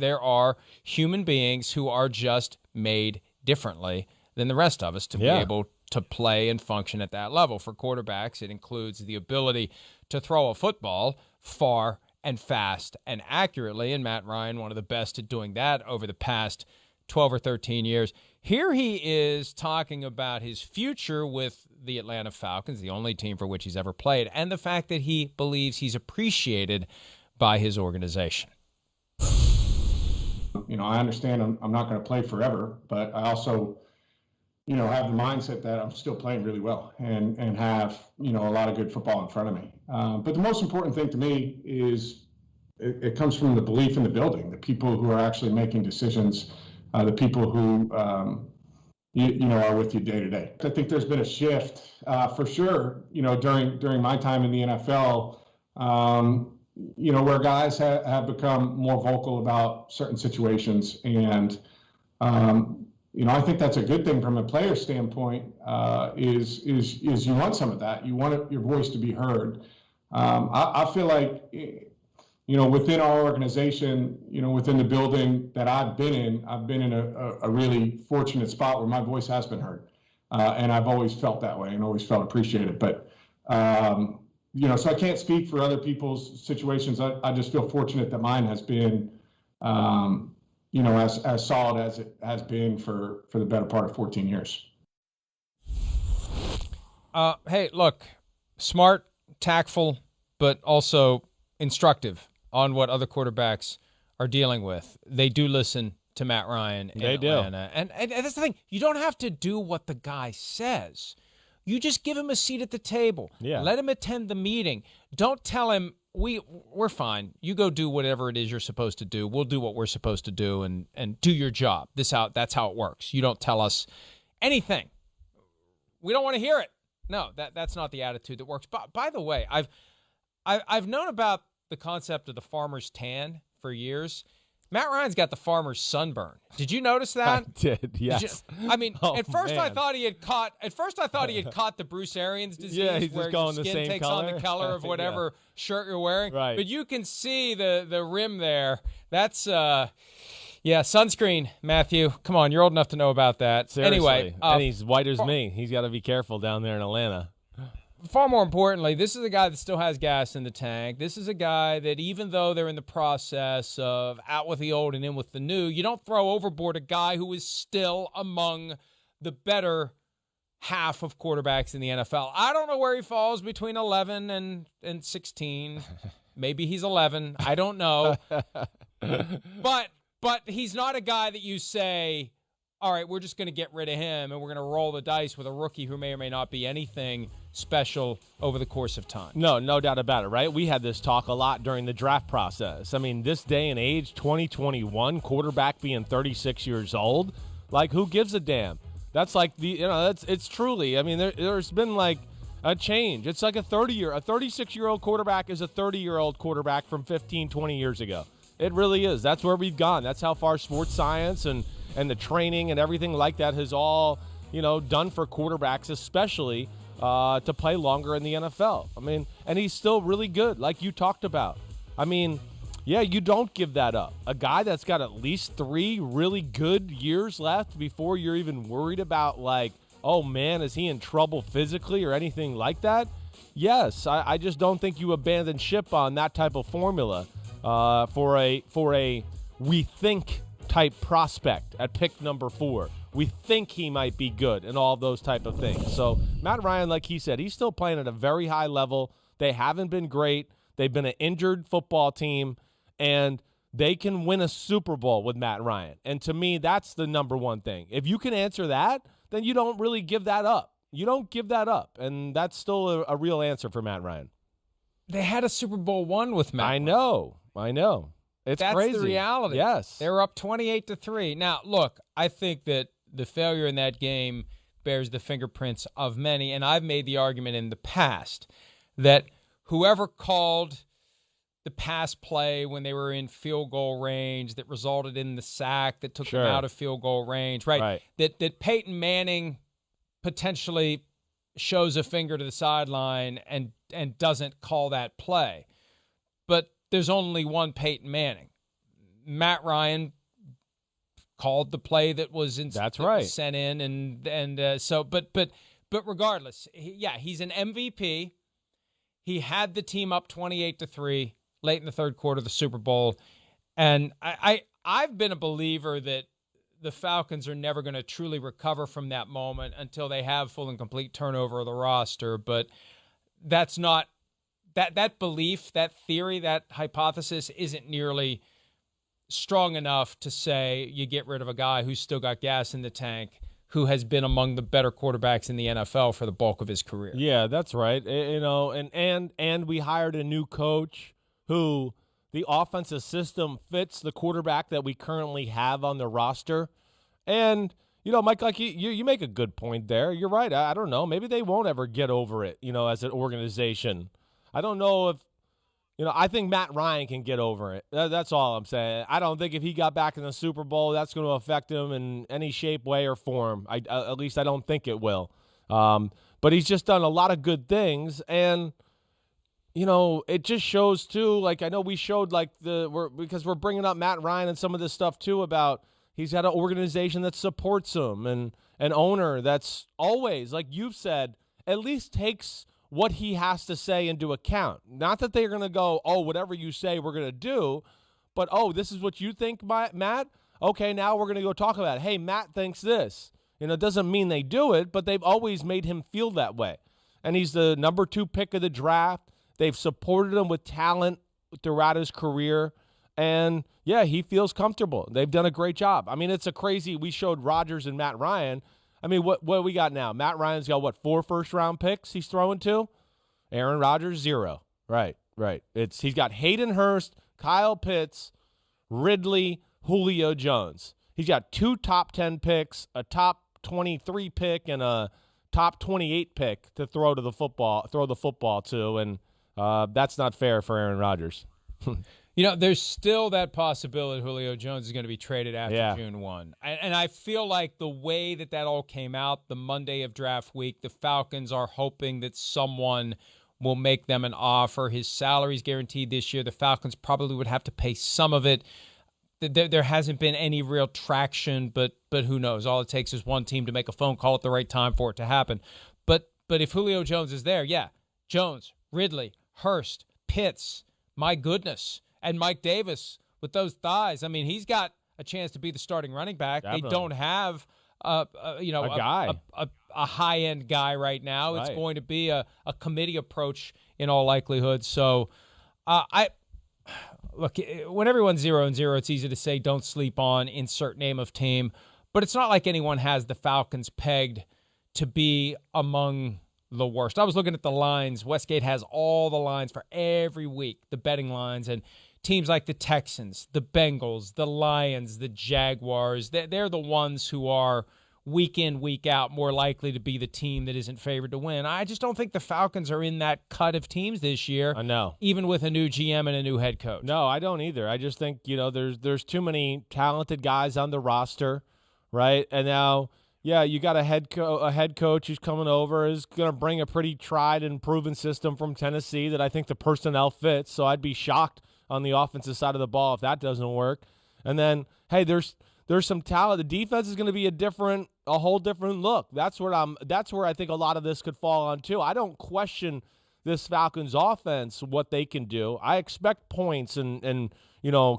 There are human beings who are just made differently than the rest of us to be able to play and function at that level. For quarterbacks, it includes the ability to throw a football far and fast and accurately, and Matt Ryan, one of the best at doing that over the past 12 or 13 years. Here he is talking about his future with the Atlanta Falcons, the only team for which he's ever played, and the fact that he believes he's appreciated by his organization. I understand I'm not going to play forever, but I also, have the mindset that I'm still playing really well and have, a lot of good football in front of me. But the most important thing to me is it comes from the belief in the building, the people who are actually making decisions, the people who, are with you day to day. I think there's been a shift for sure, during my time in the NFL, where guys have become more vocal about certain situations. And, I think that's a good thing from a player standpoint, is you want some of that. You want your voice to be heard. I feel like, within our organization, within the building that I've been in a really fortunate spot where my voice has been heard. And I've always felt that way and always felt appreciated. But, so I can't speak for other people's situations. I just feel fortunate that mine has been, as solid as it has been for the better part of 14 years. Hey, look, smart, tactful, but also instructive on what other quarterbacks are dealing with. They do listen to Matt Ryan in Atlanta. And that's the thing. You don't have to do what the guy says. You just give him a seat at the table. Yeah. Let him attend the meeting. Don't tell him, we're fine. You go do whatever it is you're supposed to do. We'll do what we're supposed to do and do your job. That's how it works. You don't tell us anything. We don't want to hear it. No, that's not the attitude that works. But by the way, I've known about the concept of the farmer's tan for years. Matt Ryan's got the farmer's sunburn. Did you notice that? I did, yes. At first I thought he had caught the Bruce Arians disease, yeah, he's where just going your the skin same takes color. on the color of whatever shirt you're wearing. Right. But you can see the rim there. That's sunscreen, Matthew. Come on, you're old enough to know about that. Seriously. Anyway, and he's white as me. He's got to be careful down there in Atlanta. Far more importantly, this is a guy that still has gas in the tank. This is a guy that, even though they're in the process of out with the old and in with the new, you don't throw overboard a guy who is still among the better half of quarterbacks in the NFL. I don't know where he falls between 11 and 16. Maybe he's 11. I don't know. But he's not a guy that you say, all right, we're just going to get rid of him and we're going to roll the dice with a rookie who may or may not be anything special over the course of time. No doubt about it, right? We had this talk a lot during the draft process. I mean, this day and age, 2021, quarterback being 36 years old, like, who gives a damn? That's like it's truly, I mean, there's been like a change. It's like a 36-year-old quarterback is a 30-year-old quarterback from 15, 20 years ago. It really is. That's where we've gone. That's how far sports science and the training and everything like that has all, done for quarterbacks, especially to play longer in the NFL. I mean, and he's still really good, like you talked about. I mean, yeah, you don't give that up. A guy that's got at least 3 really good years left before you're even worried about, like, oh, man, is he in trouble physically or anything like that? Yes, I just don't think you abandon ship on that type of formula for a we think type prospect at pick number 4. We think he might be good and all those type of things. So Matt Ryan, like he said, he's still playing at a very high level. They haven't been great. They've been an injured football team, and they can win a Super Bowl with Matt Ryan. And to me, that's the number one thing. If you can answer that, then you don't really give that up. You don't give that up, and that's still a real answer for Matt Ryan. They had a Super Bowl one with Matt. I know. That's crazy. That's the reality. Yes. They were up 28-3. Now, look, I think that the failure in that game bears the fingerprints of many, and I've made the argument in the past that whoever called the pass play when they were in field goal range that resulted in the sack that took them out of field goal range, right? That Peyton Manning potentially shows a finger to the sideline and doesn't call that play. But there's only one Peyton Manning. Matt Ryan called the play that was sent in, but regardless, he's an MVP. He had the team up 28-3 late in the third quarter of the Super Bowl, and I've been a believer that the Falcons are never going to truly recover from that moment until they have full and complete turnover of the roster. But that's not that belief, that theory, that hypothesis isn't nearly strong enough to say you get rid of a guy who's still got gas in the tank, who has been among the better quarterbacks in the NFL for the bulk of his career. Yeah, that's right. And we hired a new coach who the offensive system fits the quarterback that we currently have on the roster. And, Mike, like you make a good point there. You're right. I don't know. Maybe they won't ever get over it, as an organization. I don't know if, I think Matt Ryan can get over it. That's all I'm saying. I don't think if he got back in the Super Bowl, that's going to affect him in any shape, way, or form. At least I don't think it will. But he's just done a lot of good things. And, it just shows, too, like I know we showed because we're bringing up Matt Ryan and some of this stuff, too, about he's got an organization that supports him and an owner that's always, like you've said, at least takes what he has to say into account. Not that they're going to go, oh, whatever you say, we're going to do, but, oh, this is what you think, Matt? Okay, now we're going to go talk about it. Hey, Matt thinks this. It doesn't mean they do it, but they've always made him feel that way. And he's the number 2 pick of the draft. They've supported him with talent throughout his career. And, yeah, he feels comfortable. They've done a great job. I mean, it's a crazy – we showed Rodgers and Matt Ryan. I mean, what we got now? Matt Ryan's got, 4 first-round picks he's throwing to? Aaron Rodgers, 0. Right. He's got Hayden Hurst, Kyle Pitts, Ridley, Julio Jones. He's got 2 top 10 picks, a top 23 pick, and a top 28 pick to throw the football to, and that's not fair for Aaron Rodgers. There's still that possibility Julio Jones is going to be traded after June 1. And I feel like the way that all came out, the Monday of draft week, the Falcons are hoping that someone will make them an offer. His salary's guaranteed this year. The Falcons probably would have to pay some of it. There hasn't been any real traction, but who knows? All it takes is one team to make a phone call at the right time for it to happen. But if Julio Jones is there, Jones, Ridley, Hurst, Pitts, my goodness, and Mike Davis with those thighs. I mean, he's got a chance to be the starting running back. Definitely. They don't have a high-end guy right now. Right. It's going to be a committee approach in all likelihood. So, look, when everyone's 0-0, it's easy to say don't sleep on insert name of team. But it's not like anyone has the Falcons pegged to be among the worst. I was looking at the lines. Westgate has all the lines for every week, the betting lines, and teams like the Texans, the Bengals, the Lions, the Jaguars, they're the ones who are week in, week out more likely to be the team that isn't favored to win. I just don't think the Falcons are in that cut of teams this year. I know. Even with a new GM and a new head coach. No, I don't either. I just think, there's too many talented guys on the roster, right? And now, you got a head coach who's coming over, is going to bring a pretty tried and proven system from Tennessee that I think the personnel fits. So I'd be shocked on the offensive side of the ball if that doesn't work. And then, hey, there's some talent. The defense is going to be a whole different look. That's where I think a lot of this could fall on too. I don't question this Falcons offense, what they can do. I expect points and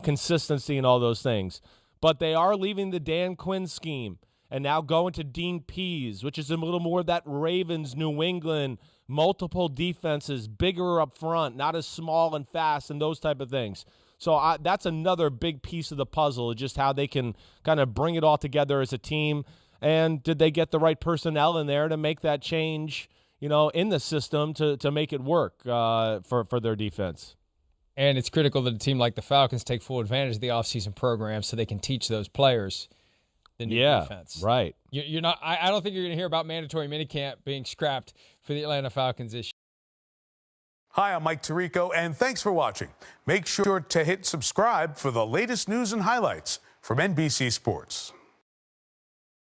consistency and all those things. But they are leaving the Dan Quinn scheme and now going to Dean Pease, which is a little more of that Ravens, New England, multiple defenses, bigger up front, not as small and fast and those type of things. So that's another big piece of the puzzle, just how they can kind of bring it all together as a team. And did they get the right personnel in there to make that change, in the system to make it work for their defense? And it's critical that a team like the Falcons take full advantage of the offseason program so they can teach those players the new defense. Right. You're not. I don't think you're going to hear about mandatory minicamp being scrapped for the Atlanta Falcons this year. Hi, I'm Mike Tirico, and thanks for watching. Make sure to hit subscribe for the latest news and highlights from NBC Sports.